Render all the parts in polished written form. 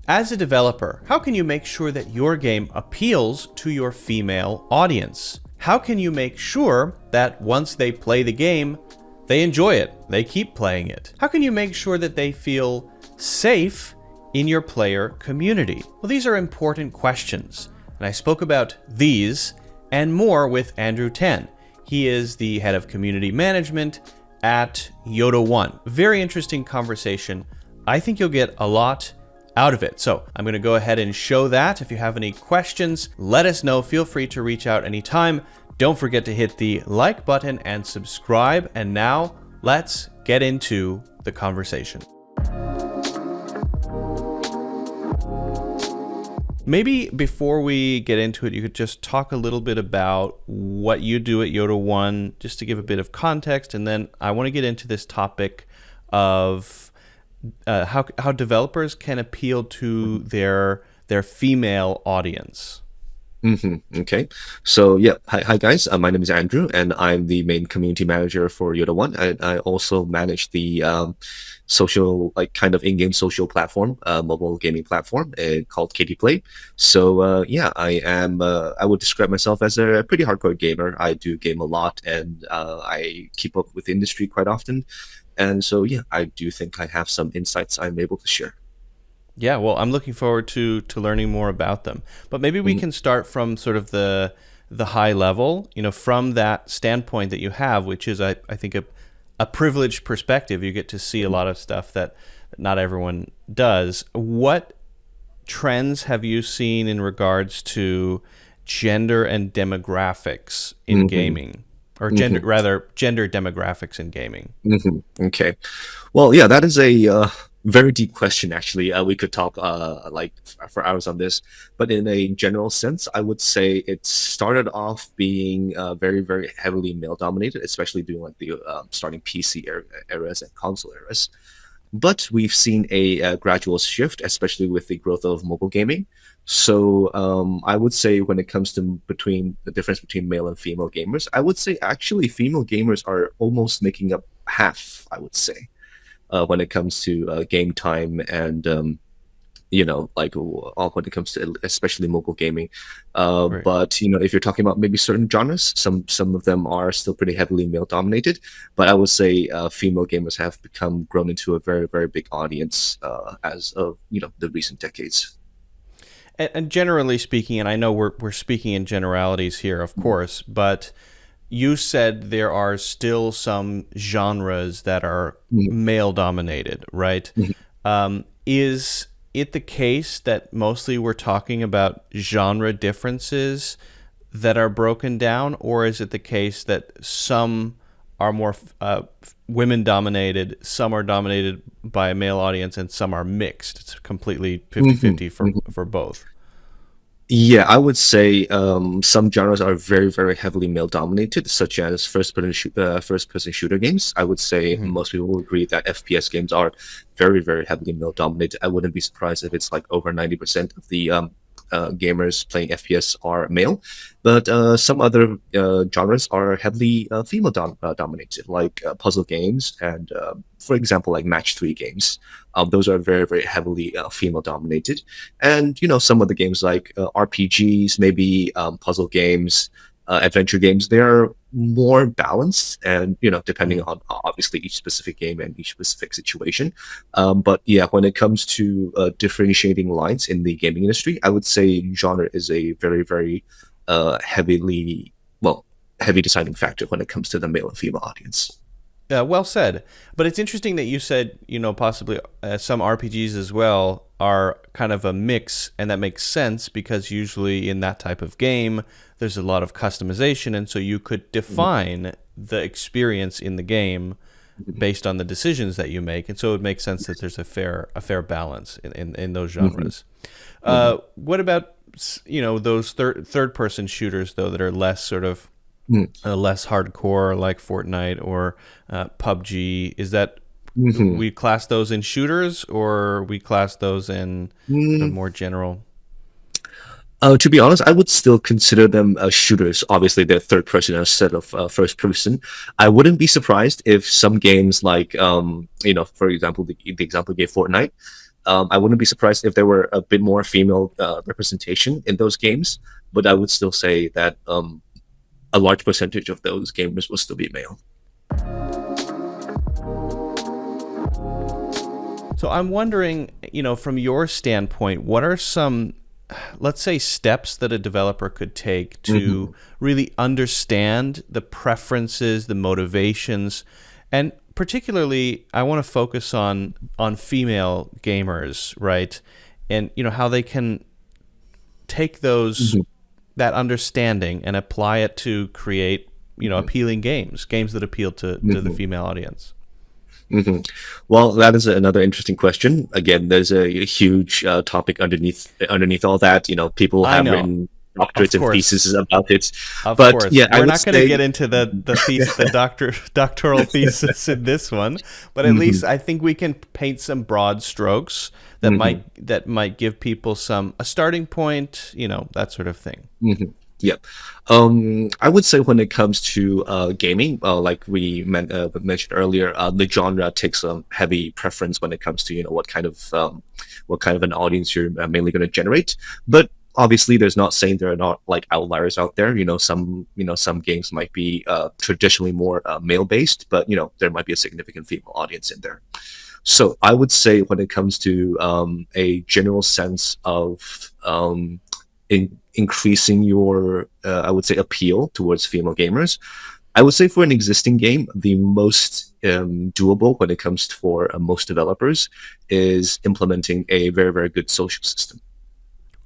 As a developer, how can you make sure that your game appeals to your female audience? How can you make sure that once they play the game, they enjoy it, they keep playing it? How can you make sure that they feel safe in your player community? Well, these are important questions, and I spoke about these and more with Andrew Tan. He is the head of community management at Yotta One. Very interesting conversation. I think you'll get a lot out of it. So I'm going to go ahead and show that. If you have any questions, let us know. Feel free to reach out anytime. Don't forget to hit the like button and subscribe. And now let's get into the conversation. Maybe before we get into it, you could just talk a little bit about what you do at Yotta One, just to give a bit of context. And then I want to get into this topic of how developers can appeal to their female audience. Okay. So yeah, hi guys. My name is Andrew, and I'm the main community manager for Yotta One. I also manage the social, like kind of in-game social platform, mobile gaming platform called KT Play. So yeah, I would describe myself as a pretty hardcore gamer. I do game a lot, and I keep up with the industry quite often. And so yeah, I do think I have some insights I'm able to share. Yeah, well, I'm looking forward to learning more about them. But maybe we can start from sort of the high level, from that standpoint that you have, which is, I think, a privileged perspective. You get to see a lot of stuff that not everyone does. What trends have you seen in regards to gender and demographics in gaming? Or gender demographics in gaming? Okay. Well, yeah, that is a very deep question, actually. We could talk like for hours on this, but in a general sense, I would say it started off being very, very heavily male dominated, especially during like the starting PC eras and console eras. But we've seen a gradual shift, especially with the growth of mobile gaming. So I would say when it comes to the difference between male and female gamers, I would say actually female gamers are almost making up half, I would say, when it comes to game time and like when it comes to especially mobile gaming. Right. But if you're talking about maybe certain genres, some of them are still pretty heavily male dominated. But I would say female gamers have grown into a very, very big audience as of the recent decades. And generally speaking, and I know we're speaking in generalities here, of course, but you said there are still some genres that are male dominated, right? Is it the case that mostly we're talking about genre differences that are broken down, or is it the case that some are more women dominated, some are dominated by a male audience, and some are mixed? It's completely 50-50 for both. Yeah, I would say some genres are very, very heavily male dominated, such as first-person shooter games. I would say most people will agree that FPS games are very, very heavily male dominated. I wouldn't be surprised if it's like over 90% of the gamers playing FPS are male. But some other genres are heavily female dominated, like puzzle games and, for example, like match 3 games. Those are very, very heavily female dominated. And, some of the games like RPGs, maybe puzzle games, adventure games, they are more balanced and, depending on obviously each specific game and each specific situation. But yeah, when it comes to differentiating lines in the gaming industry, I would say genre is a very, very heavy deciding factor when it comes to the male and female audience. Well said. But it's interesting that you said, possibly some RPGs as well are kind of a mix, and that makes sense because usually in that type of game, there's a lot of customization, and so you could define the experience in the game based on the decisions that you make, and so it makes sense that there's a fair balance in those genres. What about those third person shooters though that are less sort of less hardcore, like Fortnite or PUBG? Is that we class those in shooters, or we class those in more general? To be honest, I would still consider them shooters. Obviously, they're third person instead of first person. I wouldn't be surprised if some games like, for example, the example you gave, Fortnite, I wouldn't be surprised if there were a bit more female representation in those games, but I would still say that a large percentage of those gamers will still be male. So I'm wondering, from your standpoint, what are some, let's say, steps that a developer could take to really understand the preferences, the motivations, and particularly, I want to focus on female gamers, right? And how they can take that understanding and apply it to create, appealing games that appeal to the female audience. Well, that is another interesting question. Again, there's a huge topic underneath all that. People have written doctorates and theses about it. Of but course. yeah, we're not going to get into the doctoral thesis in this one, but at least I think we can paint some broad strokes that might give people a starting point. That sort of thing. Yeah. I would say when it comes to gaming, like we mentioned earlier, the genre takes a heavy preference when it comes to what kind of an audience you're mainly going to generate. But obviously, there's not saying there are not like outliers out there. Some games might be traditionally more male based, but there might be a significant female audience in there. So I would say when it comes to a general sense of increasing your, I would say, appeal towards female gamers, I would say for an existing game, the most doable when it comes for most developers is implementing a very, very good social system.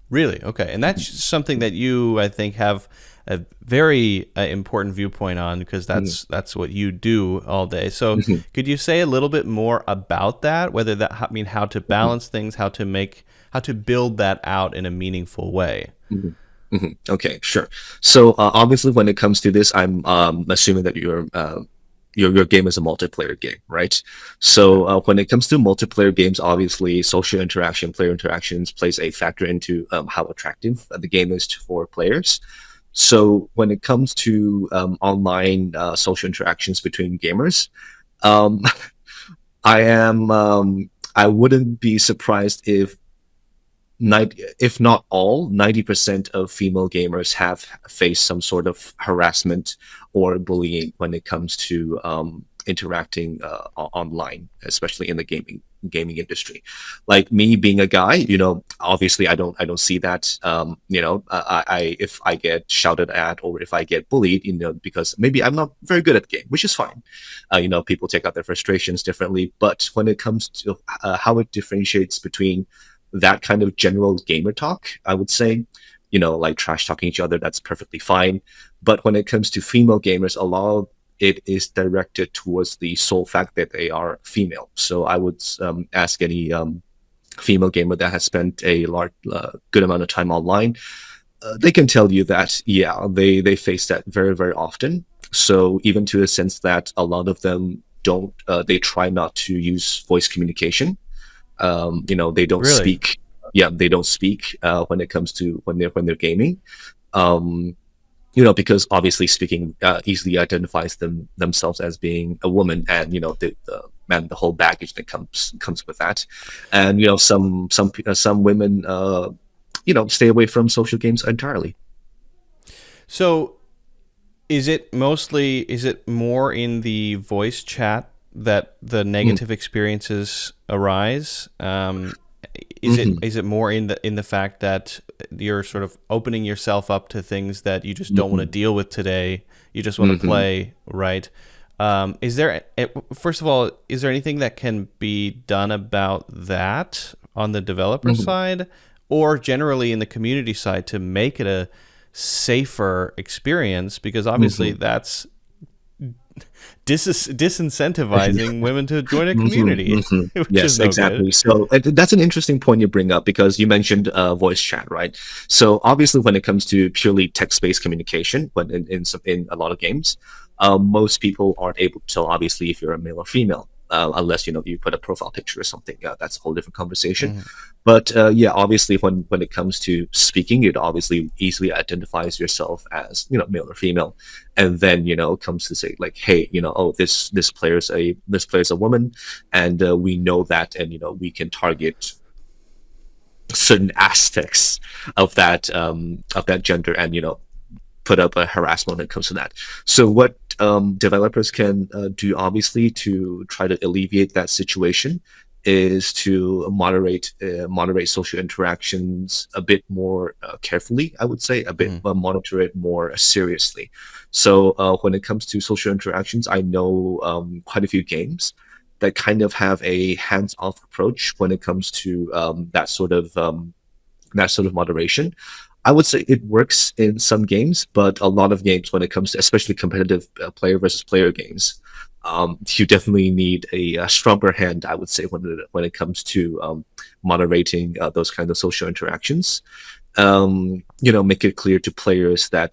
Really? Okay. And that's something that you, I think, have a very important viewpoint on, because that's what you do all day. So could you say a little bit more about that, whether that, how to balance things, how to build that out in a meaningful way? Okay, sure. So obviously, when it comes to this, I'm assuming that your game is a multiplayer game, right? So when it comes to multiplayer games, obviously, social interaction, player interactions plays a factor into how attractive the game is for players. So when it comes to online social interactions between gamers, I wouldn't be surprised if not all, 90% of female gamers have faced some sort of harassment or bullying when it comes to interacting online, especially in the gaming industry. Like me being a guy, obviously I don't see that. I if I get shouted at or if I get bullied, because maybe I'm not very good at the game, which is fine. People take out their frustrations differently. But when it comes to how it differentiates between that kind of general gamer talk, I would say, like trash talking each other, that's perfectly fine. But when it comes to female gamers, a lot of it is directed towards the sole fact that they are female. So I would ask any female gamer that has spent a good amount of time online, they can tell you that, yeah, they face that very, very often. So even to the sense that a lot of them they try not to use voice communication. They don't speak. Yeah, they don't speak when it comes to when they're gaming. Because obviously speaking easily identifies themselves as being a woman, and the whole baggage that comes with that. And some women stay away from social games entirely. So is it more in the voice chat that the negative experiences arise? Is it more in the fact that you're sort of opening yourself up to things that you just don't want to deal with today? You just want to play, right? First of all, is there anything that can be done about that on the developer side, or generally in the community side, to make it a safer experience? Because obviously that's disincentivizing women to join a community. Yes, exactly. So that's an interesting point you bring up, because you mentioned voice chat, right? So obviously, when it comes to purely text-based communication, when in a lot of games, most people aren't able to tell, obviously, if you're a male or female, unless you put a profile picture or something. That's a whole different conversation. But obviously, when it comes to speaking, it obviously easily identifies yourself as male or female, and then comes to say like, hey, this player's a woman, and we know that, and we can target certain aspects of that gender, and put up a harassment when it comes to that. So what developers can do, obviously, to try to alleviate that situation is to moderate social interactions a bit more carefully. I would say a bit monitor it more seriously. So when it comes to social interactions, I know quite a few games that kind of have a hands-off approach when it comes to that sort of moderation. I would say it works in some games, but a lot of games, when it comes to especially competitive player versus player games, you definitely need a stronger hand, I would say, when it comes to moderating those kinds of social interactions. Make it clear to players that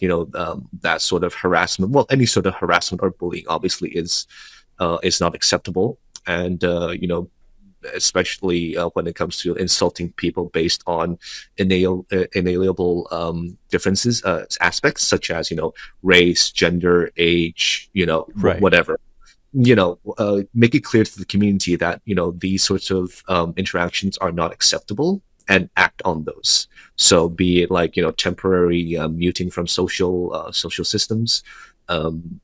that sort of harassment, well, any sort of harassment or bullying, obviously is not acceptable, and especially when it comes to insulting people based on inalienable differences, aspects such as race, gender, age, Right. whatever. Make it clear to the community that these sorts of interactions are not acceptable, and act on those. So be it like temporary muting from social systems, um,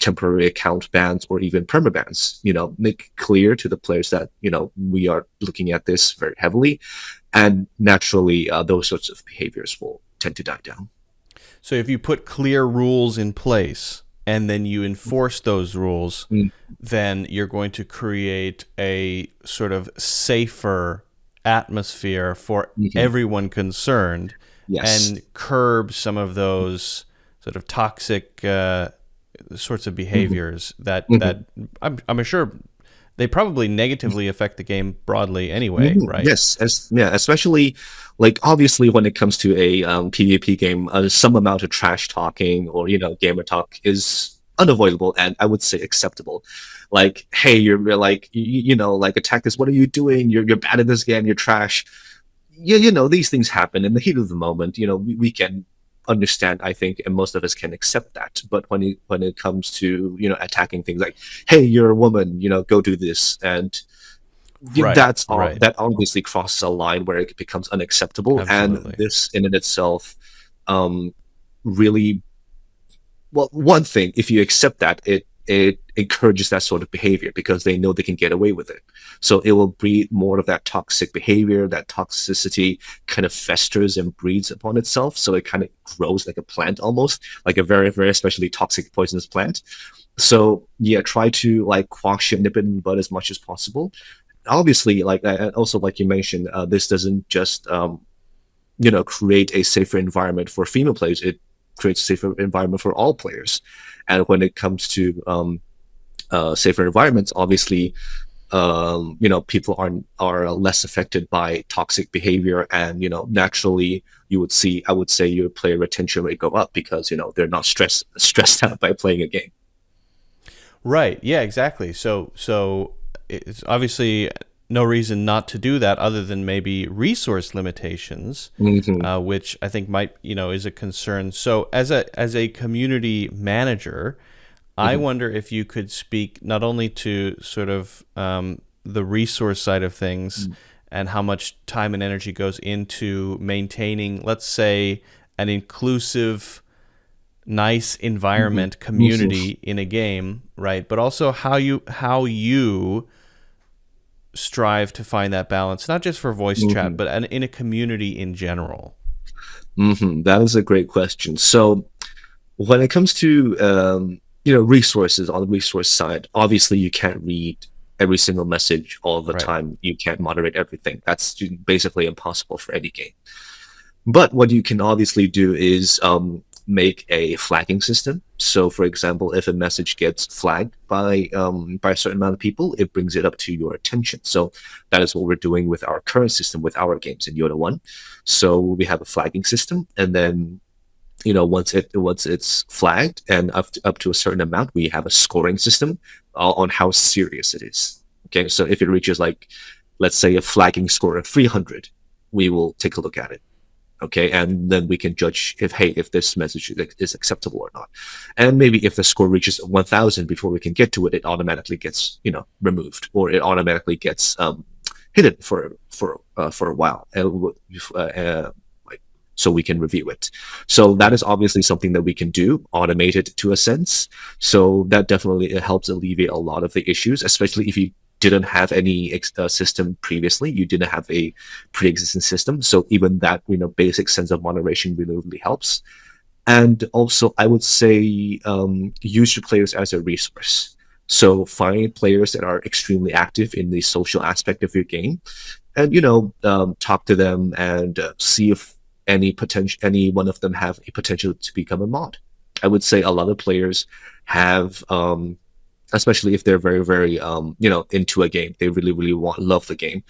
temporary account bans, or even permabans. Make clear to the players that we are looking at this very heavily, and naturally those sorts of behaviors will tend to die down. So if you put clear rules in place and then you enforce those rules, Mm. then you're going to create a sort of safer atmosphere for Mhm. everyone concerned Yes. and curb some of those sort of toxic sorts of Mhm. behaviors that Mhm. I'm sure they probably negatively affect the game broadly anyway, Mhm. right? Yes, yeah, especially like obviously when it comes to a PvP game, some amount of trash talking or gamer talk is unavoidable, and I would say acceptable. Like, hey, you're like like, attackers, what are you doing? You're bad at this game. You're trash. Yeah, these things happen in the heat of the moment. We can understand, I think, and most of us can accept that. But when it comes to attacking things like, hey, you're a woman, go do this, and Right, right. that obviously crosses a line where it becomes unacceptable, and Absolutely. this in and itself um really, well, one thing, if you accept that, it encourages that sort of behavior because they know they can get away with it. So it will breed more of that toxic behavior. That toxicity kind of festers and breeds upon itself. So it kind of grows like a plant, almost like a very, very especially toxic poisonous plant. So yeah, try to like quash it, nip it in the bud as much as possible. Obviously, like, and also like you mentioned, this doesn't just create a safer environment for female players. It creates a safer environment for all players. And when it comes to safer environments, obviously, people are less affected by toxic behavior, and naturally, I would say, your player retention rate go up because they're not stressed out by playing a game. Right. Yeah, exactly. So it's obviously no reason not to do that other than maybe resource limitations, Hmm. which I think might, is a concern. So as a community manager, I Hmm. wonder if you could speak not only to sort of the resource side of things and how much time and energy goes into maintaining, let's say, an inclusive, nice Hmm. environment Hmm. community in a game, right? But also how you strive to find that balance, not just for voice chat, Hmm. but in a community in general. That is a great question. So when it comes to resources, on the resource side, obviously you can't read every single message all the Right. time. You can't moderate everything. That's basically impossible for any game. But what you can obviously do is make a flagging system. So, for example, if a message gets flagged by a certain amount of people, it brings it up to your attention. So that is what we're doing with our current system with our games in Yoda One. So we have a flagging system, and then once it's flagged and up to a certain amount, we have a scoring system on how serious it is. Okay, so if it reaches, like, let's say, a flagging score of 300, we will take a look at it. Okay, and then we can judge if this message is acceptable or not. And maybe if the score reaches 1000 before we can get to it, it automatically gets removed, or it automatically gets hidden for a while, like so we can review it. So that is obviously something that we can do, automate it to a sense. So that definitely helps alleviate a lot of the issues, especially if you didn't have any system previously, you didn't have a pre-existing system. So even that, basic sense of moderation really, really helps. And also, I would say use your players as a resource. So find players that are extremely active in the social aspect of your game, and talk to them and see if any one of them have a potential to become a mod. I would say a lot of players have, especially if they're very, very into a game, they really, really love the game.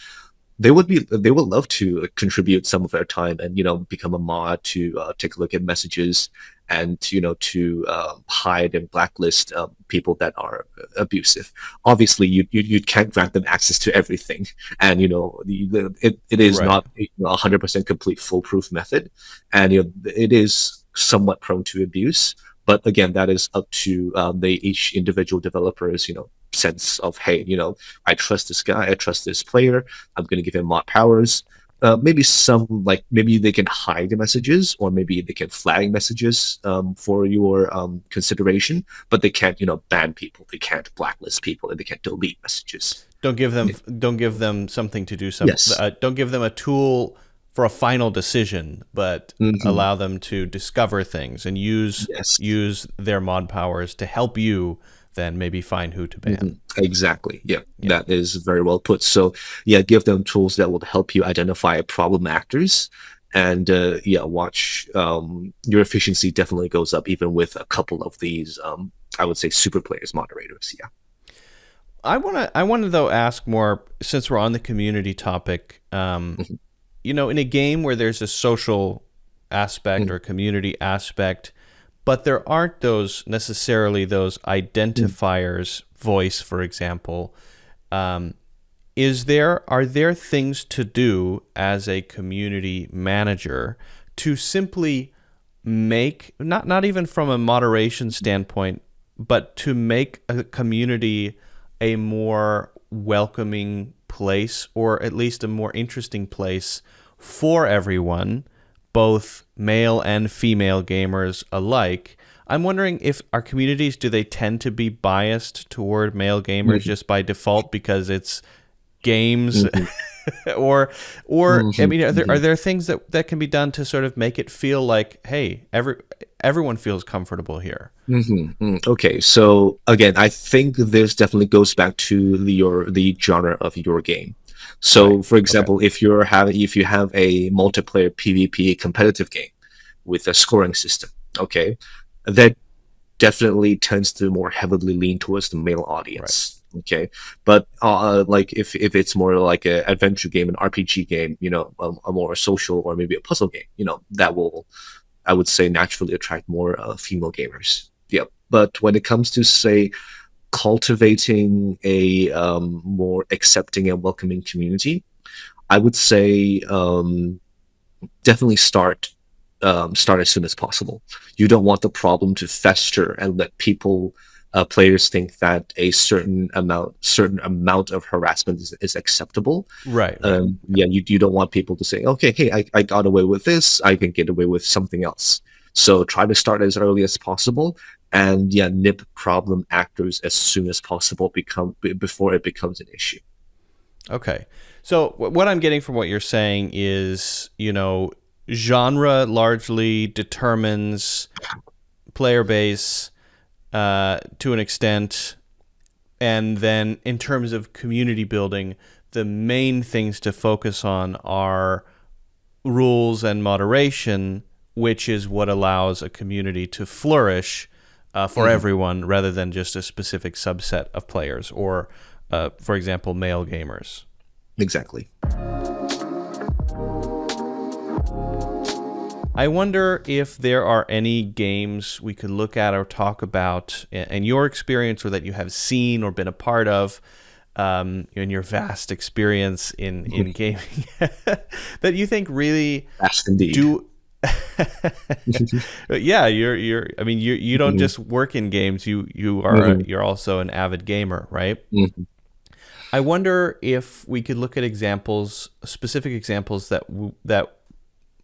They would love to contribute some of their time and become a mod to take a look at messages and to hide and blacklist people that are abusive. Obviously, you can't grant them access to everything, and it is Right. not a 100% complete foolproof method, and it is somewhat prone to abuse. But again, that is up to each individual developer's sense of, hey, I trust this guy, I trust this player, I'm going to give him mod powers. Maybe maybe they can hide the messages, or maybe they can flag messages for your consideration, but they can't ban people, they can't blacklist people, and they can't delete messages. Don't give them something to do. Yes. Don't give them a tool for a final decision, but allow them to discover things and use their mod powers to help you then maybe find who to ban. Exactly. Yeah, that is very well put. So yeah, give them tools that will help you identify problem actors, and watch your efficiency definitely goes up even with a couple of these I would say super players moderators. Yeah. I want to though ask more, since we're on the community topic. In a game where there's a social aspect or a community aspect, but there aren't necessarily those identifiers, voice, for example, are there things to do as a community manager to simply make, not even from a moderation standpoint, but to make a community a more welcoming place, or at least a more interesting place for everyone, both male and female gamers alike? I'm wondering if our communities, do they tend to be biased toward male gamers just by default because it's games? or I mean, are there things that can be done to sort of make it feel like, hey, everyone feels comfortable here? Okay, so again, I think this definitely goes back to the genre of your game. So, Right. for example, if you have a multiplayer PvP competitive game with a scoring system, okay, that definitely tends to more heavily lean towards the male audience. Okay, but like if it's more like an adventure game, an RPG game, a more social or maybe a puzzle game, that will, I would say, naturally attract more female gamers. Yeah, but when it comes to, say, cultivating a more accepting and welcoming community, I would say definitely start as soon as possible. You don't want the problem to fester and let players think that a certain amount of harassment is acceptable. Right. Yeah, you don't want people to say, okay, hey, I got away with this, I can get away with something else. So try to start as early as possible, and nip problem actors as soon as possible before it becomes an issue. Okay. So what I'm getting from what you're saying is, genre largely determines player base to an extent, and then in terms of community building, the main things to focus on are rules and moderation, which is what allows a community to flourish for everyone, rather than just a specific subset of players, or for example, male gamers. Exactly. I wonder if there are any games we could look at or talk about in your experience, or that you have seen or been a part of in your vast experience in gaming, that you think really Vast indeed. Yeah, I mean, you don't just work in games. You're also an avid gamer, right? I wonder if we could look at examples, specific examples that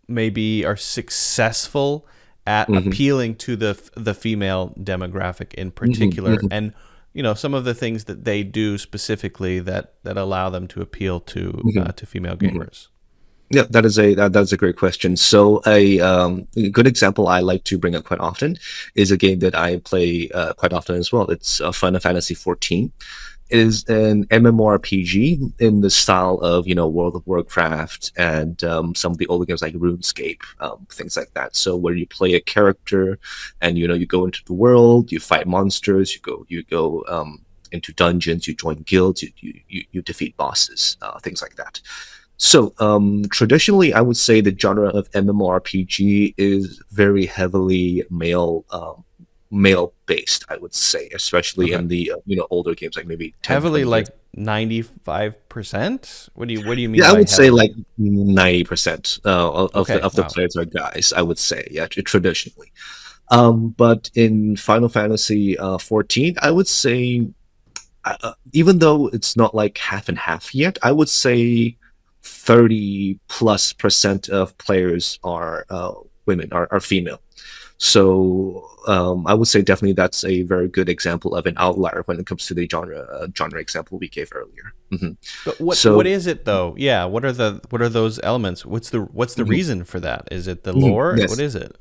maybe are successful at Hmm. appealing to the female demographic in Hmm. particular, and some of the things that they do specifically that allow them to appeal Hmm. to female Hmm. gamers. Yeah, that's a great question. So a good example I like to bring up quite often is a game that I play quite often as well. It's Final Fantasy 14. It is an MMORPG in the style of World of Warcraft and some of the older games like RuneScape, things like that. So where you play a character, and you go into the world, you fight monsters, you go into dungeons, you join guilds, you defeat bosses, things like that. So, traditionally, I would say the genre of MMORPG is very heavily male based. I would say, especially Okay. in the older games, like maybe 10, Heavily 20 years. like 95%? What do you mean Yeah, I by would say like heavily? 90% of the Okay, wow. players are guys. I would say, yeah, traditionally. But in Final Fantasy 14, I would say, even though it's not like half and half yet, I would say 30+% of players are women, are female. So I would say definitely that's a very good example of an outlier when it comes to the genre example we gave earlier. But what So is it though? Yeah, what are those elements? What's the mhm, reason for that? Is it the mhm, lore? What yes. is it?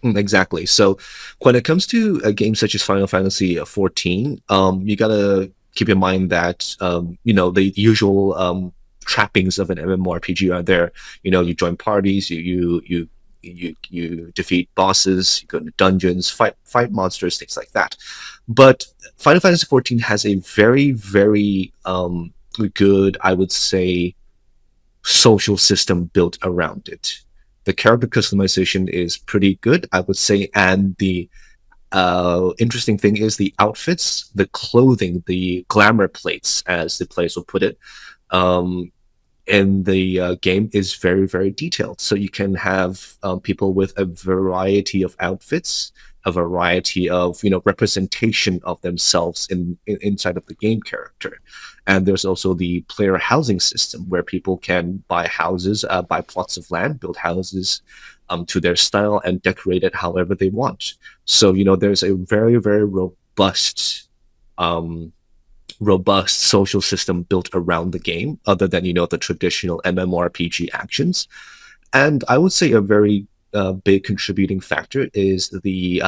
Exactly. So when it comes to a game such as Final Fantasy 14, you gotta keep in mind that the usual trappings of an MMORPG are there. You join parties, you defeat bosses, you go into dungeons, fight monsters, things like that. But Final Fantasy 14 has a very, very good, I would say, social system built around it. The character customization is pretty good, I would say, and the interesting thing is the outfits, the clothing, the glamour plates, as the players will put it, um, in the game is very, very detailed. So you can have people with a variety of outfits, a variety of representation of themselves inside of the game character. And there's also the player housing system where people can buy houses, buy plots of land, build houses to their style, and decorate it however they want. So there's a very, very um, robust social system built around the game, other than the traditional MMORPG actions. And I would say a very big contributing factor is the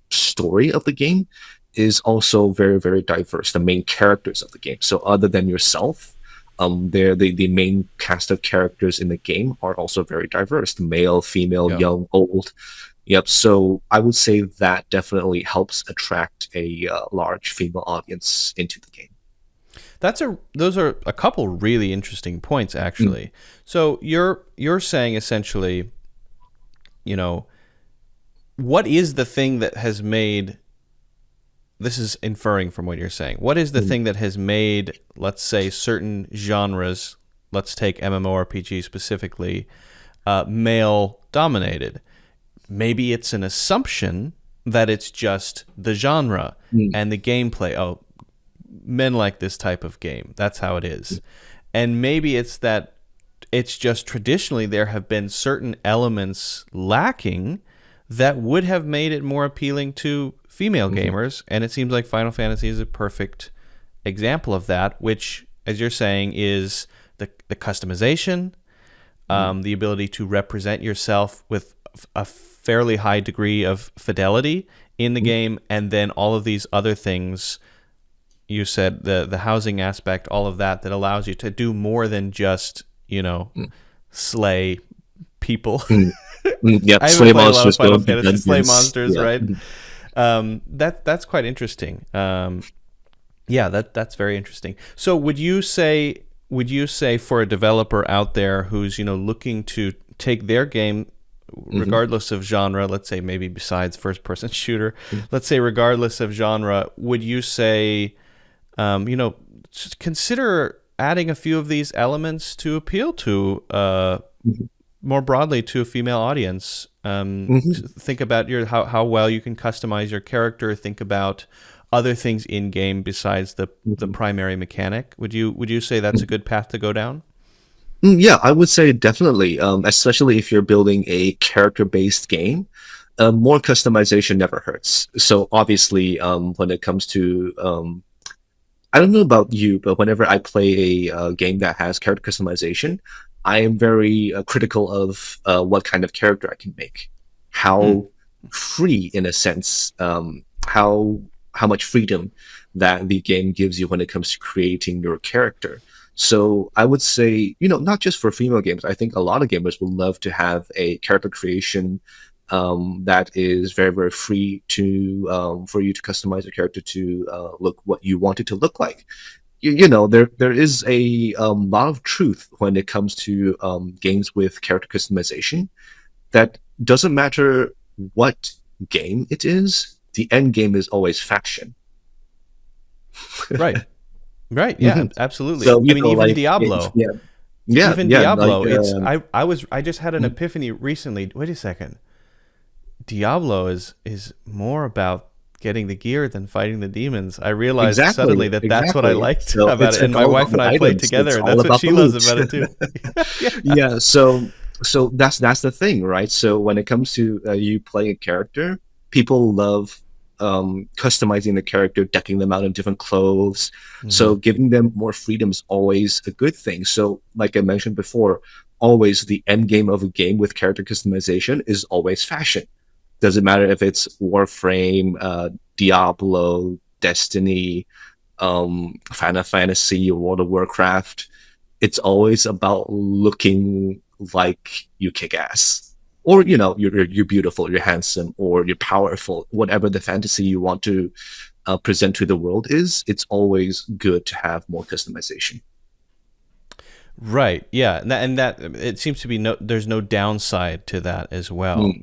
story of the game is also very, very diverse. The main characters of the game. So other than yourself, the main cast of characters in the game are also very diverse: male, female, Yeah. young, old. Yep. So I would say that definitely helps attract a large female audience into the game. Those are a couple really interesting points Mm. actually. So you're saying essentially, you know, what is the thing that has made this is inferring from what you're saying. What is the Mm. thing that has made, let's say, certain genres, let's take MMORPG specifically, male dominated? Maybe it's an assumption that it's just the genre Mm. and the gameplay. Oh, men like this type of game. That's how it is. And maybe it's that it's just traditionally there have been certain elements lacking that would have made it more appealing to female Mhm. gamers. And it seems like Final Fantasy is a perfect example of that, which, as you're saying, is the customization, Mhm. the ability to represent yourself with a fairly high degree of fidelity in the Mhm. game, and then all of these other things you said, the housing aspect, all of that allows you to do more than just Mm. slay people. Mm. Mm. Yep. I haven't Slay played a lot of monsters, go Final into Fantasy. Slay dungeons. monsters, Yeah. right? That's quite interesting. Yeah, that's very interesting. So would you say for a developer out there who's looking to take their game, Mhm. regardless of genre, let's say maybe besides first person shooter, Mm. let's say regardless of genre, would you say just consider adding a few of these elements to appeal to Mhm. more broadly to a female audience. Mhm. Think about how well you can customize your character. Think about other things in game besides the primary mechanic. Would you say that's a good path to go down? Yeah, I would say definitely, especially if you're building a character-based game. More customization never hurts. So obviously, when it comes to, I don't know about you, but whenever I play a game that has character customization, I am very critical of what kind of character I can make, Hmm. how free, in a sense, how much freedom that the game gives you when it comes to creating your character. So I would say, not just for female games, I think a lot of gamers would love to have a character creation that is very, very free to for you to customize your character to look what you want it to look like. There is a lot of truth when it comes to games with character customization. That doesn't matter what game it is. The end game is always faction. Right. Right. Yeah. Mhm. Absolutely. So I mean, even like Diablo. yeah, yeah, Even yeah, like Diablo. I just had an epiphany recently. Wait a second. Diablo is more about getting the gear than fighting the demons. I realized exactly, suddenly that that's what I exactly. liked So about it, and it's my all about wife the and I played items. It's together, and all that's what about the she loves loot. about it too. Yeah. Yeah, so that's the thing, right? So when it comes to you playing a character, people love customizing the character, decking them out in different clothes. Hmm. So giving them more freedom is always a good thing. So like I mentioned before, always the end game of a game with character customization is always fashion. Doesn't matter if it's Warframe, Diablo, Destiny, Final Fantasy, or World of Warcraft. It's always about looking like you kick ass, or you're beautiful, you're handsome, or you're powerful. Whatever the fantasy you want to present to the world is, it's always good to have more customization. Right. Yeah. And that it seems to be there's no downside to that as well.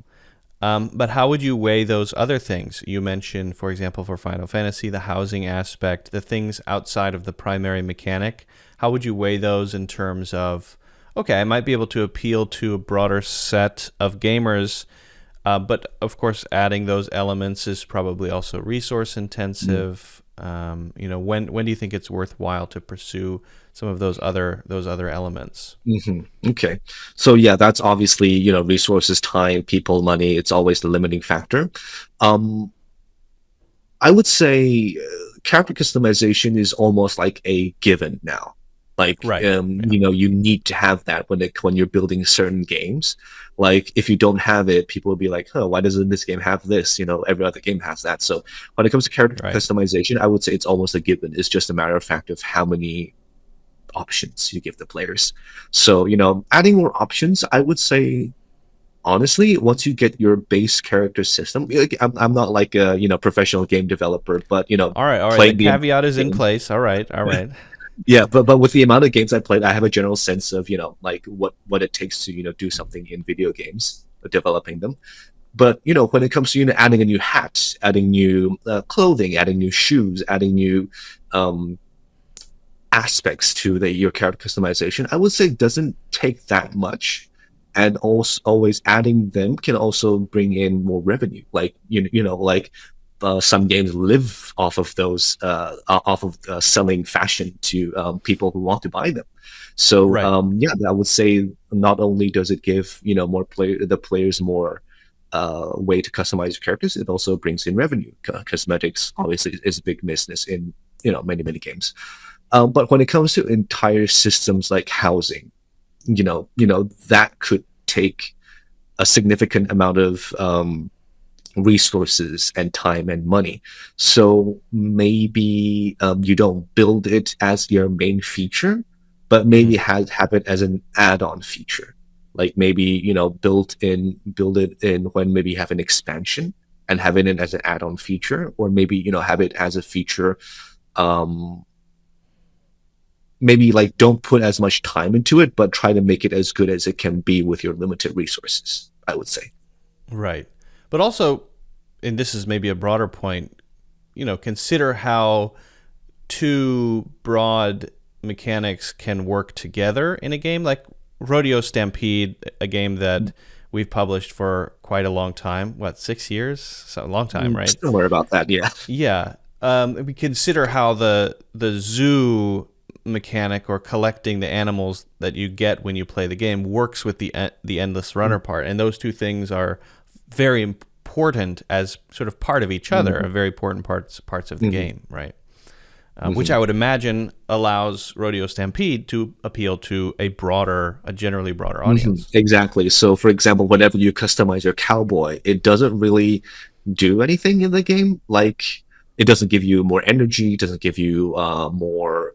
Mm. But how would you weigh those other things? You mentioned, for example, for Final Fantasy, the housing aspect, the things outside of the primary mechanic. How would you weigh those in terms of, okay, I might be able to appeal to a broader set of gamers, but of course, adding those elements is probably also resource intensive. When do you think it's worthwhile to pursue some of those other elements? Okay. So yeah, that's obviously, resources, time, people, money. It's always the limiting factor. Um, I would say character customization is almost like a given now. Like, Right. Yeah. you need to have that when you're building certain games. Like, if you don't have it, people will be like, "Oh, why doesn't this game have this?" Every other game has that. So, when it comes to character Right. customization, I would say it's almost a given. It's just a matter of fact of how many options you give the players. So, adding more options, I would say honestly, once you get your base character system, like, I'm not like a professional game developer, but All right. All right. The playing the amount caveat is of in games, place. All right. All right. yeah, but with the amount of games I played, I have a general sense of like what it takes to do something in video games, developing them. But when it comes to adding a new hat, adding new clothing, adding new shoes, adding new um, aspects to your character customization, I would say doesn't take that much, and also always adding them can also bring in more revenue. Like like some games live off of those off of selling fashion to people who want to buy them. So Right. yeah, I would say not only does it give the players more way to customize your characters, it also brings in revenue. Cosmetics obviously is a big business in many games. But when it comes to entire systems like housing, that could take a significant amount of resources and time and money. So maybe you don't build it as your main feature, but maybe Hmm. have it as an add-on feature. Like maybe build it in when maybe you have an expansion and having it as an add-on feature, or maybe have it as a feature. Um, Maybe like don't put as much time into it, but try to make it as good as it can be with your limited resources, I would say. Right. But also, and this is maybe a broader point, consider how two broad mechanics can work together in a game like Rodeo Stampede, a game that we've published for quite a long time. What, 6 years? So a long time, right? Somewhere about that, yeah. Yeah. we consider how the zoo mechanic or collecting the animals that you get when you play the game works with the endless runner part, and those two things are very important as sort of part of each other, very important parts of the game, right? Which I would imagine allows Rodeo Stampede to appeal to a generally broader audience. Exactly. So, for example, whenever you customize your cowboy, it doesn't really do anything in the game. Like, it doesn't give you more energy, doesn't give you more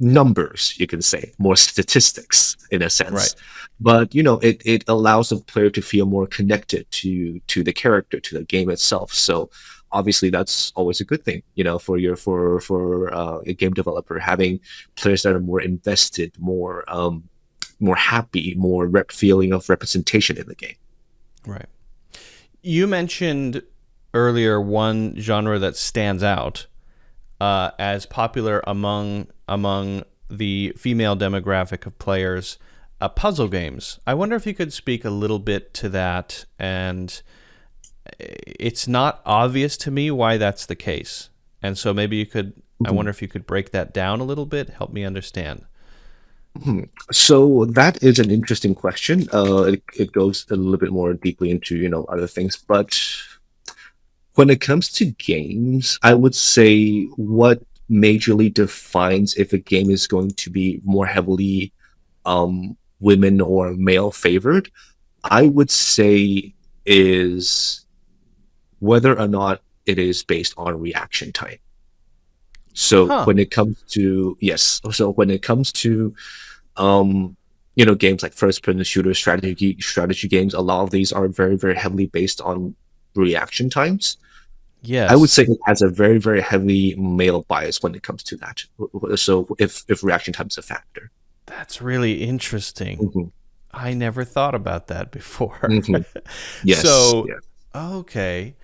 numbers, you can say, more statistics in a sense. Right. But it allows the player to feel more connected to the character, to the game itself. So obviously that's always a good thing, for a game developer, having players that are more invested, more happy, more feeling of representation in the game. Right. You mentioned earlier one genre that stands out as popular among the female demographic of players, puzzle games. I wonder if you could speak a little bit to that. And it's not obvious to me why that's the case. And so maybe you could, I wonder if you could break that down a little bit, help me understand. So that is an interesting question. It goes a little bit more deeply into other things, but when it comes to games, I would say what majorly defines if a game is going to be more heavily women or male favored, I would say, is whether or not it is based on reaction time. So Huh. when it comes to games like first-person shooter strategy games, a lot of these are very, very heavily based on reaction times. I would Yes. say it has a very, very heavy male bias when it comes to that. So if reaction time is a factor. That's really interesting. Hmm. I never thought about that before. Hmm. Yes. So, Yeah. okay.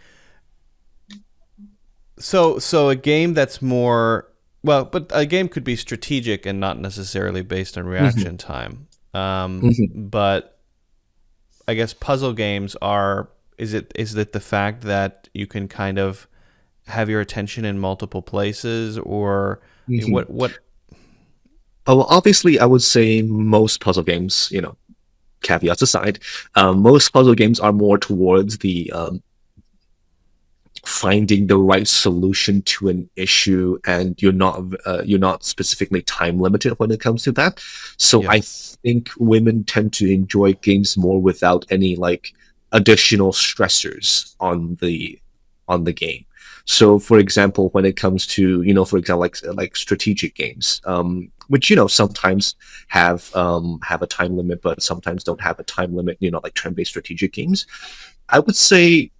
So a game that's more, well, but a game could be strategic and not necessarily based on Hmm. reaction time. Hmm. But I guess puzzle games are, is it the fact that you can kind of have your attention in multiple places, or Hmm. what? Oh, well, obviously, I would say most puzzle games, caveats aside, most puzzle games are more towards the finding the right solution to an issue, and you're not specifically time limited when it comes to that. So Yeah. I think women tend to enjoy games more without any like additional stressors on the game. So for example, when it comes to for example, like strategic games, which sometimes have a time limit, but sometimes don't have a time limit, like turn-based strategic games, I would say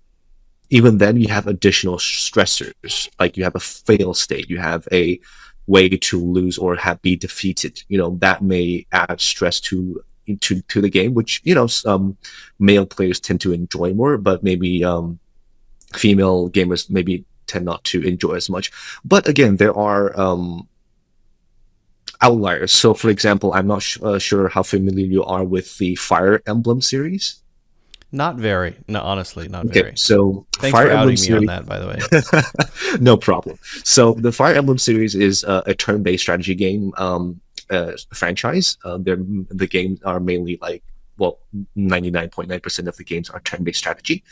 even then you have additional stressors, like you have a fail state, you have a way to lose or be defeated, that may add stress to the game, which some male players tend to enjoy more, but maybe female gamers maybe tend not to enjoy as much. But again, there are outliers. So for example, I'm not sure how familiar you are with the Fire Emblem series. Not very. No, honestly, not Okay, very. so Thanks Fire for Emblem outing me on series. that, by the way. No problem. So the Fire Emblem series is a turn-based strategy game franchise. The games are mainly like, well, 99.9% of the games are turn-based strategy,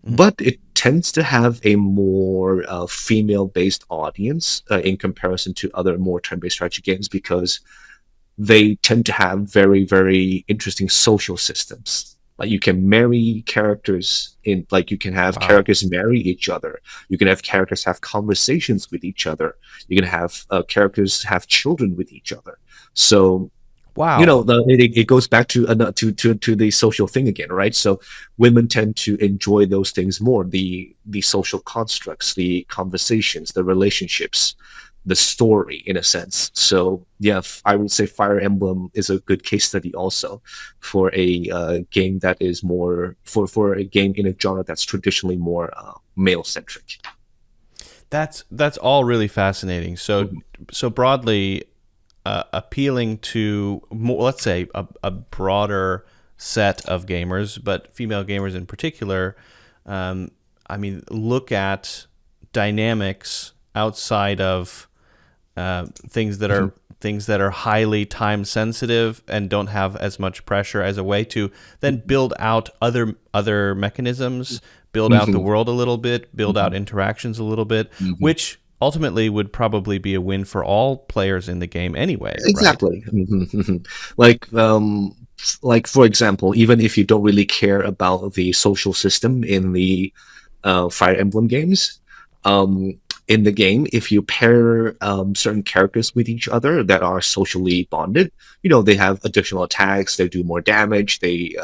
Mhm. but it tends to have a more female-based audience in comparison to other more turn-based strategy games, because they tend to have very, very interesting social systems. Like you can marry characters like you can have Wow. characters marry each other. You can have characters have conversations with each other. You can have characters have children with each other. So Wow. it goes back to the social thing again, right? So women tend to enjoy those things more, the social constructs, the conversations, the relationships, the story, in a sense. So yeah, I would say Fire Emblem is a good case study also for a game that is more for a game in a genre that's traditionally more male centric. That's all really fascinating. So broadly, appealing to more, let's say a broader set of gamers, but female gamers in particular. I mean, look at dynamics outside of things that are highly time sensitive and don't have as much pressure, as a way to then build out other mechanisms, build out the world a little bit, build out interactions a little bit, which ultimately would probably be a win for all players in the game anyway. Exactly. Right? Like for example, even if you don't really care about the social system in the Fire Emblem games, in the game, if you pair certain characters with each other that are socially bonded, they have additional attacks, they do more damage, they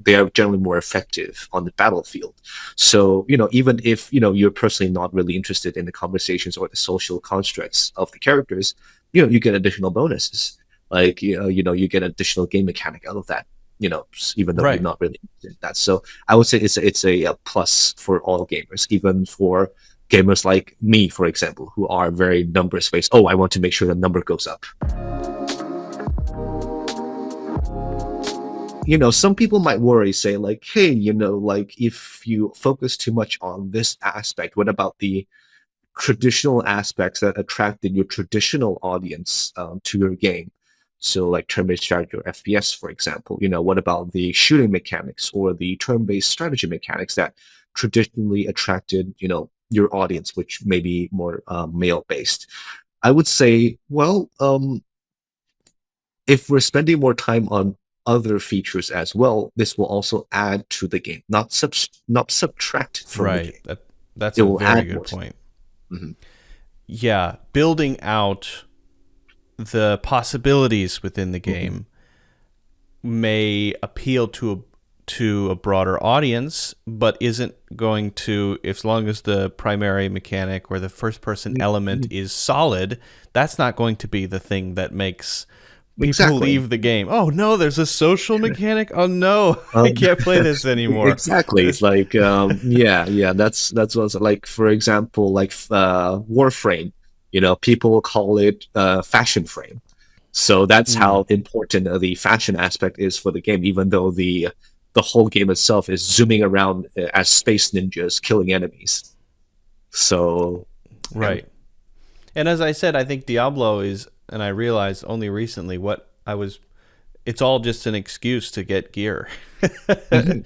are generally more effective on the battlefield. So, even if, you're personally not really interested in the conversations or the social constructs of the characters, you get additional bonuses. Like, you get additional game mechanic out of that, even though you're not really interested in that. So I would say it's a plus for all gamers, even for gamers like me, for example, who are very numbers based. Oh, I want to make sure the number goes up. Some people might worry, say like, hey, like if you focus too much on this aspect, what about the traditional aspects that attracted your traditional audience to your game? So like turn-based strategy or FPS, for example, what about the shooting mechanics or the turn-based strategy mechanics that traditionally attracted, your audience, which may be more male-based? I would say, well, if we're spending more time on other features as well, this will also add to the game, not subtract from the game. That's a very good point. Yeah, building out the possibilities within the game may appeal to a broader audience, but isn't going to, as long as the primary mechanic or the first person element is solid, that's not going to be the thing that makes people leave the game. Oh no, there's a social mechanic. Oh no, I can't play this anymore. Exactly. It's like that's what's like, for example, like Warframe, people call it fashion frame. So that's how important the fashion aspect is for the game, even though the whole game itself is zooming around as space ninjas killing enemies. So right. And as I said, I think Diablo is, and I realized only recently it's all just an excuse to get gear. You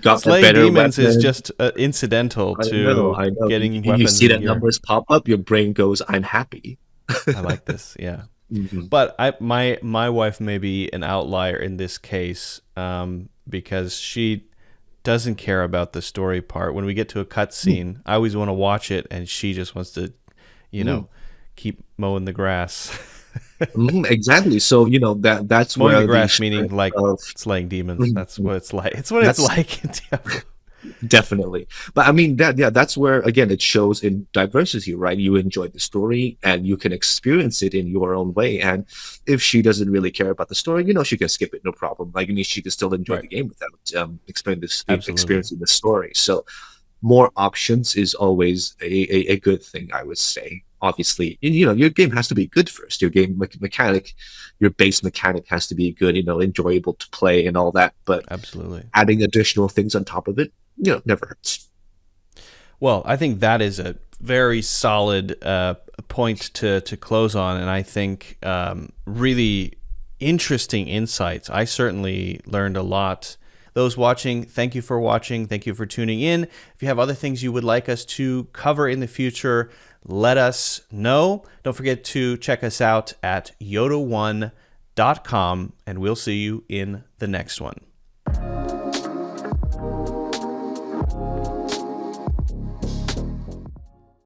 got slaying better demons weapon. is just incidental to I know. getting You weapons. see the and gear. numbers pop up, your brain goes, "I'm happy." I like this, yeah. But my wife may be an outlier in this case, because she doesn't care about the story part. When we get to a cutscene, I always want to watch it, and she just wants to, keep mowing the grass. Exactly. So that's mowing where the grass, meaning like slaying demons. That's what it's like. It's what it's like in Diablo. Definitely. But I mean that's where again it shows in diversity, right? You enjoy the story and you can experience it in your own way. And if she doesn't really care about the story, she can skip it, no problem. Like she can still enjoy the game without experiencing the story. So more options is always a good thing, I would say. Obviously, your game has to be good first. Your game mechanic, your base mechanic has to be good, enjoyable to play and all that. But absolutely, adding additional things on top of it, never hurts. Well, I think that is a very solid point to close on, and I think really interesting insights. I certainly learned a lot. Those watching, thank you for watching. Thank you for tuning in. If you have other things you would like us to cover in the future, let us know. Don't forget to check us out at yoda1.com, and we'll see you in the next one.